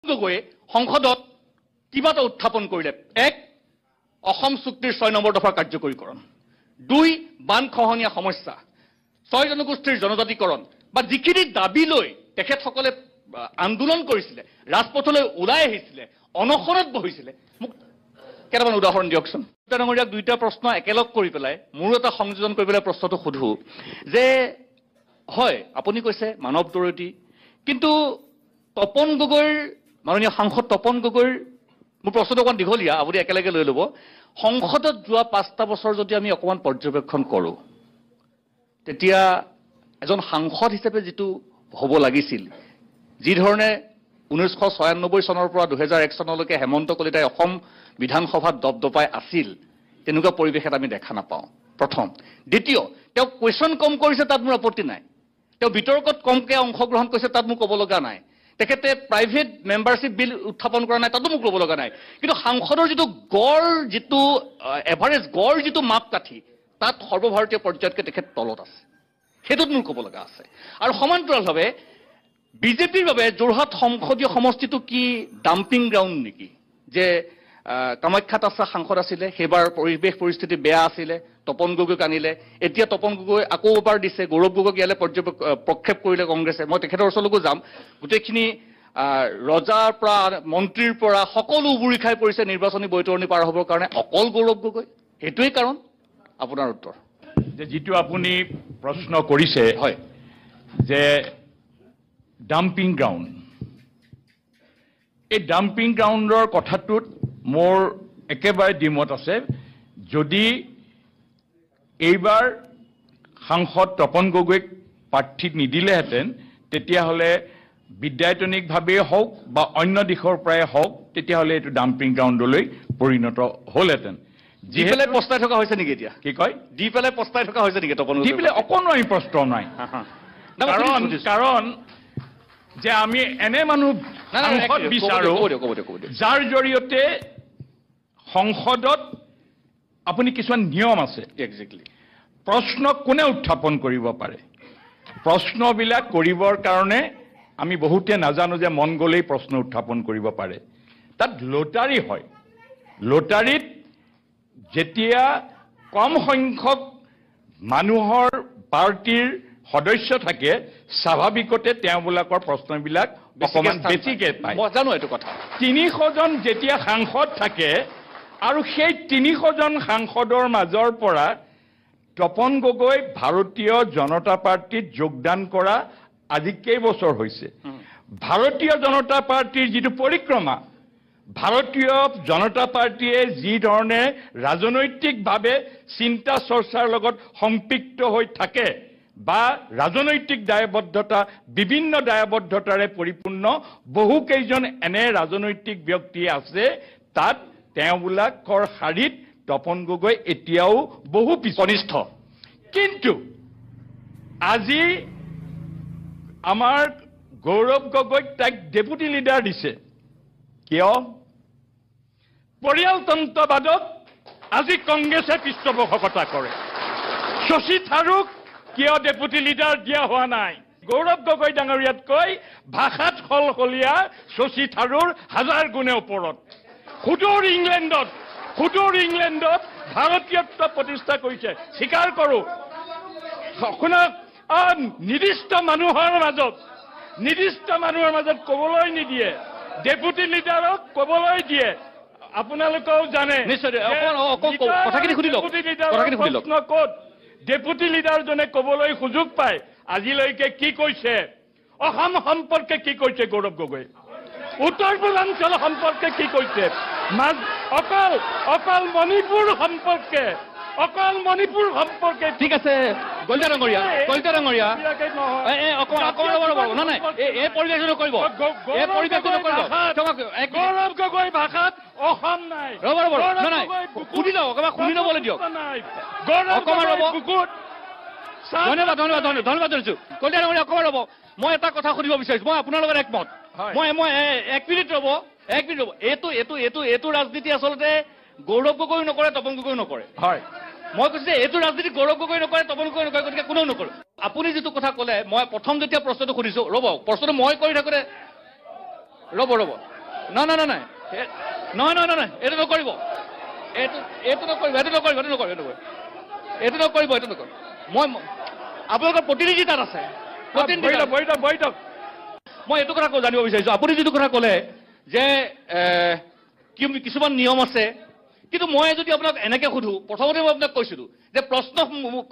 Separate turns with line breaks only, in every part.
গগৈয়ে সংসদত কিবা এটা উত্থাপন কৰিলে। এক, অসম চুক্তিৰ 6 নম্বৰ দফাৰ কাৰ্যকৰীকৰণ। 2, বান খহনীয়া সমস্যা। 6 জনগোষ্ঠীৰ জনজাতিকৰণ বা যিখিনি দাবী লৈ তেখেতসকলে আন্দোলন কৰিছিলে, ৰাজপথলৈ ওলাই আহিছিলে, অনশনত বহিছিলে, মোক কেইটামান উদাহৰণ দিয়কচোন। ডাঙৰীয়াক দুইটা প্ৰশ্ন একেলগ কৰি পেলাই মোৰো এটা সংযোজন কৰি পেলাই প্ৰশ্নটো সোধো যে হয় আপুনি কৈছে মানৱ দৰদী, কিন্তু তপন গগৈৰ মাননীয় সাংসদ তপন গগৈৰ মোৰ প্ৰশ্নটো অকণমান দীঘলীয়া, আপুনি একেলগে লৈ ল'ব। সংসদত যোৱা 5টা বছৰ যদি আমি অকণমান পৰ্যবেক্ষণ কৰোঁ, তেতিয়া এজন সাংসদ হিচাপে যিটো হ'ব লাগিছিল, যি ধৰণে 1996 চনৰ পৰা 2001 চনলৈকে হেমন্ত কলিতাই অসম বিধানসভাত দপদপাই আছিল, তেনেকুৱা পৰিৱেশত আমি দেখা নাপাওঁ। প্ৰথম। দ্বিতীয়, তেওঁ কুৱেশ্যন কম কৰিছে, তাত মোৰ আপত্তি নাই। তেওঁ বিতৰ্কত কমকৈ অংশগ্ৰহণ কৰিছে, তাত মোক ক'ব লগা নাই। তেখেতে প্ৰাইভেট মেম্বাৰশ্বিপ বিল উত্থাপন কৰা নাই, তাতো মোক ক'ব লগা নাই। কিন্তু সাংসদৰ যিটো গড়, যিটো এভাৰেজ গড়, যিটো মাপকাঠি, তাত সৰ্বভাৰতীয় পৰ্যায়তকৈ তেখেত তলত আছে। সেইটোত মোৰ ক'ব লগা আছে। আৰু সমান্তৰালভাৱে বিজেপিৰ বাবে যোৰহাট সংসদীয় সমষ্টিটো কি ডাম্পিং গ্ৰাউণ্ড নেকি? যে কামাখ্যাত আছে সাংসদ আছিলে, সেইবাৰ পৰিৱেশ পৰিস্থিতি বেয়া আছিলে, তপন গগৈক আনিলে, এতিয়া তপন গগৈ আকৌ এবাৰ দিছে, গৌৰৱ গগৈক ইয়ালৈ প্ৰক্ষেপ কৰিলে কংগ্ৰেছে। মই তেখেতৰ ওচৰলৈকো যাম। গোটেইখিনি ৰজাৰ পৰা মন্ত্ৰীৰ পৰা সকলো উবুৰি খাই পৰিছে নিৰ্বাচনী বৈতৰণি পাৰ হ'বৰ কাৰণে, অকল গৌৰৱ গগৈ। সেইটোৱেই কাৰণ। আপোনাৰ উত্তৰ।
যে যিটো আপুনি প্ৰশ্ন কৰিছে,
হয়,
যে ডাম্পিং গ্ৰাউণ্ড, এই ডাম্পিং গ্ৰাউণ্ডৰ কথাটোত মোৰ একেবাৰে দ্বিমত আছে। যদি এইবাৰ সাংসদ তপন গগৈক প্ৰাৰ্থী নিদিলেহেঁতেন, তেতিয়াহ'লে বিদ্যায়তনিকভাৱেই হওক বা অন্য দিশৰ পৰাই হওক, তেতিয়াহ'লে এইটো ডাম্পিং গ্ৰাউণ্ডলৈ পৰিণত হ'লহেঁতেন।
দি পেলাই পস্তাই থকা হৈছে নেকি এতিয়া?
কি কয়?
দি পেলাই পস্তাই থকা হৈছে নেকি তপন?
দি পেলাই অকণো আমি প্ৰশ্ন নাই। কাৰণ যে আমি এনে মানুহ বিচাৰো যাৰ জৰিয়তে সংসদত আপুনি কিছুমান নিয়ম আছে।
একজেক্টলি।
প্ৰশ্ন কোনে উত্থাপন কৰিব পাৰে? প্ৰশ্নবিলাক কৰিবৰ কাৰণে আমি বহুতে নাজানো যে মন গ'লেই প্ৰশ্ন উত্থাপন কৰিব পাৰে। তাত লটাৰী হয়। লটাৰীত যেতিয়া কম সংখ্যক মানুহৰ পাৰ্টিৰ সদস্য থাকে, স্বাভাৱিকতে তেওঁবিলাকৰ প্ৰশ্নবিলাক অকণমান বেছিকৈ পায়।
মই জানো এইটো কথা।
300 জন যেতিয়া সাংসদ থাকে আৰু সেই 300 জন সাংসদৰ মাজৰ পৰা তপন গগৈ ভাৰতীয় জনতা পাৰ্টিত যোগদান কৰা আজি কেইবছৰ হৈছে? ভাৰতীয় জনতা পাৰ্টিৰ যিটো পৰিক্ৰমা, ভাৰতীয় জনতা পাৰ্টিয়ে যি ধৰণে ৰাজনৈতিকভাৱে চিন্তা চৰ্চাৰ লগত সম্পৃক্ত হৈ থাকে বা ৰাজনৈতিক দায়বদ্ধতা, বিভিন্ন দায়বদ্ধতাৰে পৰিপূৰ্ণ বহুকেইজন এনে ৰাজনৈতিক ব্যক্তি আছে, তাত তেওঁবিলাকৰ শাৰীত তপন গগৈ এতিয়াও বহু কনিষ্ঠ। কিন্তু আজি আমাৰ গৌৰৱ গগৈক তাইক ডেপুটি লিডাৰ দিছে। কিয়? পৰিয়ালতন্ত্ৰবাদক আজি কংগ্ৰেছে পৃষ্ঠপোষকতা কৰে। শশী থাৰুক কিয় ডেপুটি লিডাৰ দিয়া হোৱা নাই? গৌৰৱ গগৈ ডাঙৰীয়াতকৈ ভাষাত সলসলীয়া শশী থাৰুৰ 1000 গুণে ওপৰত। সুদূৰ ইংলেণ্ডত ভাৰতীয়ত্ব প্ৰতিষ্ঠা কৰিছে, স্বীকাৰ কৰোঁ। শুনক, নিৰ্দিষ্ট মানুহৰ মাজত ক'বলৈ নিদিয়ে, ডেপুটি লিডাৰক ক'বলৈ দিয়ে। আপোনালোকেও জানে প্ৰশ্ন ক'ত ডেপুটি লিডাৰজনে ক'বলৈ সুযোগ পায়। আজিলৈকে কি কৈছে? অসম সম্পৰ্কে কি কৈছে গৌৰৱ গগৈ? উত্তৰ পূৰ্বাঞ্চল সম্পৰ্কে কি কৈছে? অকল মণিপুৰ সম্পৰ্কে
ঠিক আছে। কলিতা ডাঙৰীয়া, নাই এই পৰিৱেশটো নকৰিব, এই পৰিৱেশটো নকৰিব।
গৌৰৱ গগৈ ভাষাত অসম নাই।
ৰ'ব নাই, শুনি লওক, শুনি ল'বলৈ দিয়ক। ধন্যবাদ জনাইছো। কলিতা ডাঙৰীয়া, অকণমান ৰ'ব। মই এটা কথা সুধিব বিচাৰিছো, মই আপোনাৰ লগত একমত। মই 1 মিনিট ৰ'ব। এইটো ৰাজনীতি আচলতে গৌৰৱ গগৈ নকৰে, তপন গগৈ নকৰে।
হয়,
মই কৈছো যে এইটো ৰাজনীতি গৌৰৱ গগৈ নকৰে, তপন গগৈ নকৰে, গতিকে কোনেও নকৰে। আপুনি যিটো কথা ক'লে, মই প্ৰথম যেতিয়া প্ৰশ্নটো সুধিছো, ৰ'ব, প্ৰশ্নটো মই কৰি থাকোঁতে ৰ'ব নাই নহয় এইটো নকৰিব এইটো নকৰিব মই আপোনালোকৰ প্ৰতিনিধি তাত আছে মই এইটো কথা জানিব বিচাৰিছোঁ আপুনি যিটো কথা ক'লে যে কিছুমান নিয়ম আছে কিন্তু মই যদি আপোনাক এনেকৈ সুধোঁ প্ৰথমতে মই আপোনাক কৈছিলোঁ যে প্ৰশ্ন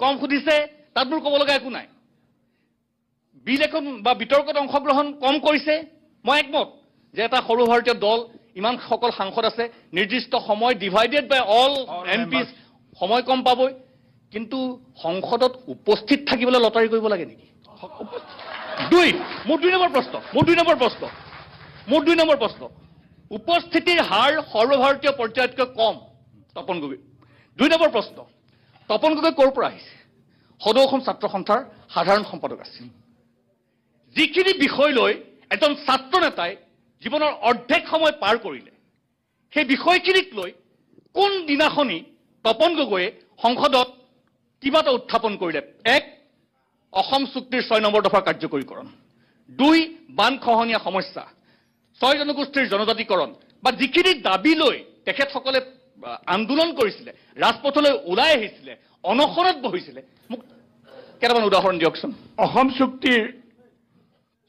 কম সুধিছে তাত মোৰ ক'ব লগা একো নাই বিল এখন বা বিতৰ্কত অংশগ্ৰহণ কম কৰিছে মই একমত যে এটা সৰু ভাৰতীয় দল ইমান সকল সাংসদ আছে নিৰ্দিষ্ট সময় ডিভাইডেড বাই অল এমপিজ সময় কম পাবই কিন্তু সংসদত উপস্থিত থাকিবলৈ লটাৰী কৰিব লাগে নেকি মোৰ দুই নম্বৰ প্ৰশ্ন উপস্থিতিৰ হাৰ সৰ্বভাৰতীয় পৰ্যায়তকৈ কম তপন গগৈ 2 নম্বৰ প্ৰশ্ন তপন গগৈ ক'ৰ পৰা আহিছে সদৌ অসম ছাত্ৰ সন্থাৰ সাধাৰণ সম্পাদক আছিল যিখিনি বিষয় লৈ এজন ছাত্ৰ নেতাই জীৱনৰ অৰ্ধেক সময় পাৰ কৰিলে সেই বিষয়খিনিক লৈ কোন দিনাখনি তপন গগৈয়ে সংসদত কিবা এটা উত্থাপন কৰিলে 1 অসম চুক্তিৰ 6 নম্বৰ দফাৰ কাৰ্যকৰীকৰণ 2 বান খহনীয়া সমস্যা 6 জনগোষ্ঠীৰ জনজাতিকৰণ বা যিখিনি দাবী লৈ তেখেতসকলে আন্দোলন কৰিছিলে ৰাজপথলৈ ওলাই আহিছিলে অনশনত বহিছিলে মোক কেইটামান উদাহৰণ দিয়কচোন
অসম চুক্তিৰ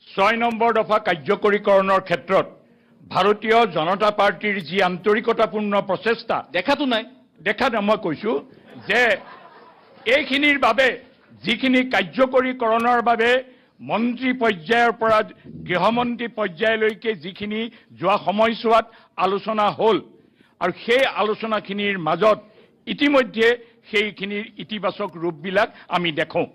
6 নম্বৰ দফা কাৰ্যকৰীকৰণৰ ক্ষেত্ৰত ভাৰতীয় জনতা পাৰ্টিৰ যি আন্তৰিকতাপূৰ্ণ প্ৰচেষ্টা দেখা নাই মই কৈছোঁ যে এইখিনিৰ বাবে যিখিনি কাৰ্যকৰীকৰণৰ বাবে মন্ত্ৰী পৰ্যায়ৰ পৰা গৃহমন্ত্ৰী পৰ্যায়লৈকে যিখিনি যোৱা সময়ছোৱাত আলোচনা হ'ল আৰু সেই আলোচনাখিনিৰ মাজত ইতিমধ্যে সেইখিনিৰ ইতিবাচক ৰূপবিলাক আমি দেখোঁ